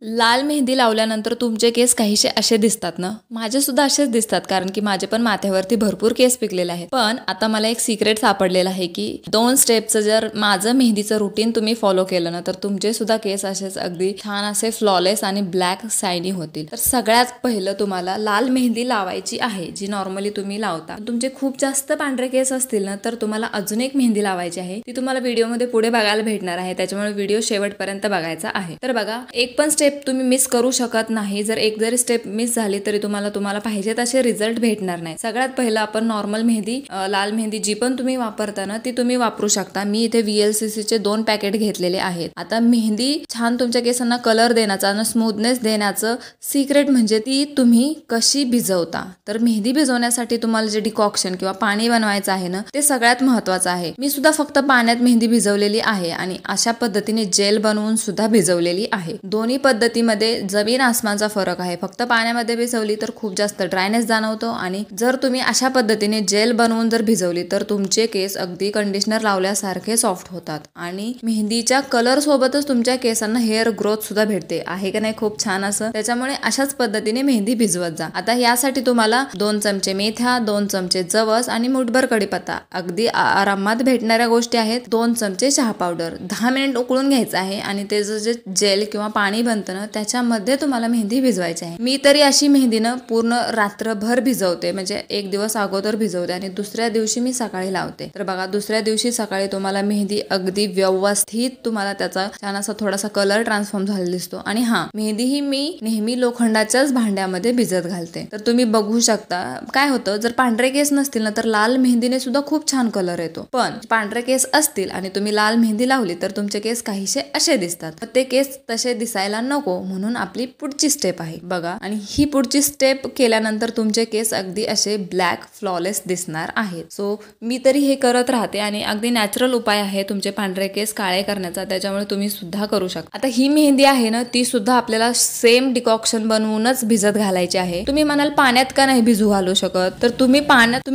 लाल मेहंदी लावल्यानंतर तुमचे केस काहीसे असे दिसतात ना. माझे सुद्धा असेच दिसतात, कारण की माझे पण माथ्यावरती भरपूर केस पिकलेले आहेत. पण आता मला एक सिक्रेट सापडलेलं आहे की 2 स्टेपचं जर माझं मेहंदीचं रुटीन तुम्ही फॉलो केलं ना, तर तुमचे सुद्धा केस असेच अगदी छान असे फ्लॉलेस आणि ब्लॅक शायनी होतील. तर सगळ्यात पहिलं तुम्हाला लाल मेहंदी लावायची आहे, जी नॉर्मली तुम्ही लावता. तुमचे खूप जास्त पांढरे केस असतील ना, तर तुम्हाला अजून एक मेहंदी लावायची आहे. ती तुम्हाला व्हिडिओमध्ये पुढे बघायला भेटणार आहे, त्याच्यामुळे व्हिडिओ शेवटपर्यंत बघायचा आहे. तर बघा, एक पण स्टेप तुम्ही मिस करू शकत नाही. जर एक जरी स्टेप मिस झाली तरी तुम्हाला पाहिजे तसे रिझल्ट भेटणार नाही. सगळ्यात पहिलं आपण नॉर्मल मेहंदी, लाल मेहंदी जी पण तुम्ही वापरता ना, ती तुम्ही वापरू शकता. मी इथे VLCC चे 2 पॅकेट घेतलेले आहेत. आता मेहंदी छान तुमच्या केसांना कलर देण्याचा आणि स्मूथनेस देण्याचं सिक्रेट म्हणजे ती तुम्ही कशी भिजवता. तर मेहंदी भिजवण्यासाठी तुम्हाला जे डिकॉक्शन किंवा पाणी बनवायचं आहे ना, ते सगळ्यात महत्वाचं आहे. मी सुद्धा फक्त पाण्यात मेहंदी भिजवलेली आहे आणि अशा पद्धतीने जेल बनवून सुद्धा भिजवलेली आहे. दोन्ही पद्धतीमध्ये जमीन आसमानचा फरक आहे. फक्त पाण्यामध्ये भिजवली तर खूप जास्त ड्रायनेस जाणवतो, आणि जर तुम्ही अशा पद्धतीने जेल बनवून जर भिजवली तर तुमचे केस अगदी कंडिशनर लावल्यासारखे सॉफ्ट होतात, आणि मेहंदीच्या कलर सोबतच तुमच्या केसांना हेअर ग्रोथ सुद्धा भेटते. आहे का नाही खूप छान असं. त्याच्यामुळे अशाच पद्धतीने मेहंदी भिजवत जा. आता यासाठी तुम्हाला 2 चमचे मेथ्या, 2 चमचे जवस आणि मुठभर कढीपत्ता, अगदी आरामात भेटणाऱ्या गोष्टी आहेत. 2 चमचे चहा पावडर, 10 मिनिट उकळून घ्यायचं आहे, आणि त्याचं जे जेल किंवा पाणी बनतं ना, त्याच्यामध्ये तुम्हाला मेहंदी भिजवायची आहे. मी तरी अशी मेहंदी ना पूर्ण रात्रभर भिजवते, म्हणजे एक दिवस अगोदर भिजवते आणि दुसऱ्या दिवशी मी सकाळी लावते. तर बघा, दुसऱ्या दिवशी सकाळी तुम्हाला मेहंदी अगदी व्यवस्थित, तुम्हाला त्याचा छान असा थोडासा कलर ट्रान्सफॉर्म झालेला दिसतो. आणि मेहंदी ही मी नेहमी लोखंडाच्याच भांड्यामध्ये भिजत घालते. तर तुम्ही बघू शकता काय होतं, जर पांढरे केस नसतील ना, तर लाल मेहंदीने सुद्धा खूप छान कलर येतो. पण पांढरे केस असतील आणि तुम्ही लाल मेहंदी लावली तर तुमचे केस काहीसे असे दिसतात. ते केस तसे दिसायला नको, म्हणून आपली पुढची स्टेप आहे बघा. आणि ही पुढची स्टेप केल्यानंतर तुमचे केस अगदी असे ब्लॅक फ्लॉलेस दिसणार आहेत. सो मी तरी हे करत राहते, आणि अगदी नॅचरल उपाय आहे तुमचे पांढरे केस काळे करण्याचा, त्याच्यामुळे तुम्ही सुद्धा करू शकता. आता ही मेहंदी आहे ना, ती सुद्धा आपल्याला सेम डिकॉक्शन बनवूनच भिजत घालायची आहे. तुम्ही म्हणाल पाण्यात का नाही भिजू घालू शकत, तर तुम्ही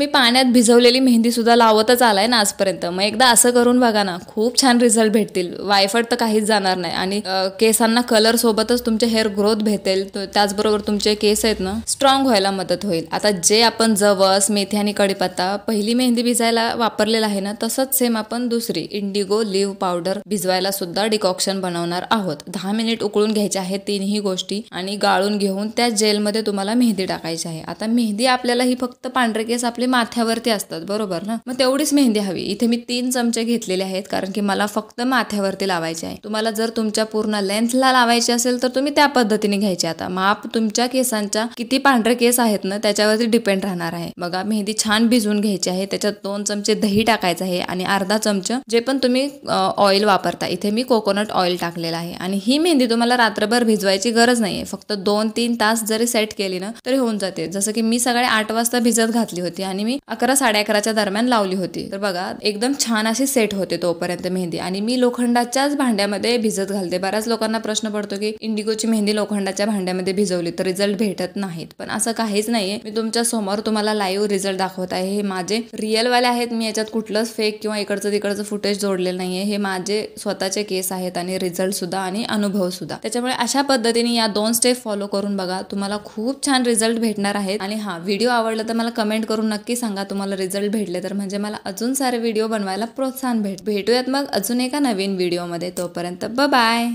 पाण्यात भिजवलेली मेहंदी सुद्धा लावतच आलाय ना आजपर्यंत. मग एकदा असं करून बघा ना, खूप छान रिझल्ट भेटतील. वायफट तर काहीच जाणार नाही, आणि केसांना कलर सोबतच तुमचे हेअर ग्रोथ भेटेल. त्याचबरोबर तुमचे केस आहेत ना, स्ट्रॉंग व्हायला मदत होईल. आता जे आपण जवस, मेथी आणि कढीपत्ता पहिली मेहंदी भिजायला वापरलेला आहे ना, तसंच सेम आपण दुसरी इंडिगो लिव्ह पावडर भिजवायला सुद्धा डिकॉक्शन बनवणार आहोत. 10 मिनिट उकळून घ्यायचे आहेत तीनही गोष्टी, आणि गाळून घेऊन त्या जेलमध्ये तुम्हाला मेहंदी टाकायची आहे. आता मेहंदी आपल्याला ही फक्त पांढरे केस आपले माथ्यावरती असतात, बरोबर ना, मग तेवढीच मेहंदी हवी. इथे मी 3 चमचे घेतलेले आहेत, कारण की मला फक्त माथ्यावरती लावायची आहे. तुम्हाला जर तुमच्या पूर्ण लेंथला लावायची असेल तर तुम्ही त्या पद्धतीने घ्यायची. आता माप तुमच्या केसांच्या किती पांढरे केस आहेत ना, त्याच्यावरती डिपेंड राहणार आहे. बघा, मेहंदी छान भिजवून घ्यायची आहे. त्याच्यात 2 चमचे दही टाकायचं आहे, आणि अर्धा चमचा जे पण तुम्ही ऑइल वापरता, इथे मी कोकोनट ऑइल टाकलेलं आहे. आणि ही मेहंदी तुम्हाला रात्रभर भिजवायची गरज नाहीये. फक्त 2-3 तास जरी सेट केली ना तरी होऊन जाते. जसं की मी सकाळी 8 वाजता भिजत घातली होती, आणि मी 11-11:30च्या दरम्यान लावली होती. तर बघा, एकदम छान अशी सेट होते तोपर्यंत मेहंदी. आणि मी लोखंडाच्याच भांड्यामध्ये भिजत घालते. बऱ्याच लोकांना प्रश्न पडतो की इंडिगोची मेहंदी लोखंडाच्या भांड्यामध्ये भिजवली तर रिझल्ट भेटत नाहीत, पण असं काहीच नाहीये. मी तुमच्या समोर तुम्हाला लाईव्ह रिझल्ट दाखवत आहे. हे माझे रिअल वाले आहेत. मी याच्यात कुठलंच फेक किंवा इकडचं तिकडचं फुटेज जोडलेलं नाहीये. हे माझे स्वतःचे केस आहेत, आणि रिझल्ट सुद्धा आणि अनुभव सुद्धा. त्याच्यामुळे अशा पद्धतीने या 2 स्टेप फॉलो करून बघा, तुम्हाला खूप छान रिझल्ट भेटणार आहेत. आणि व्हिडिओ आवडला तर मला कमेंट करून नक्की सांगा तुम्हाला रिझल्ट भेटले तर, म्हणजे मला अजून सारे व्हिडिओ बनवायला प्रोत्साहन भेटूयात मग अजून एका नवीन व्हिडिओमध्ये. तोपर्यंत बाय.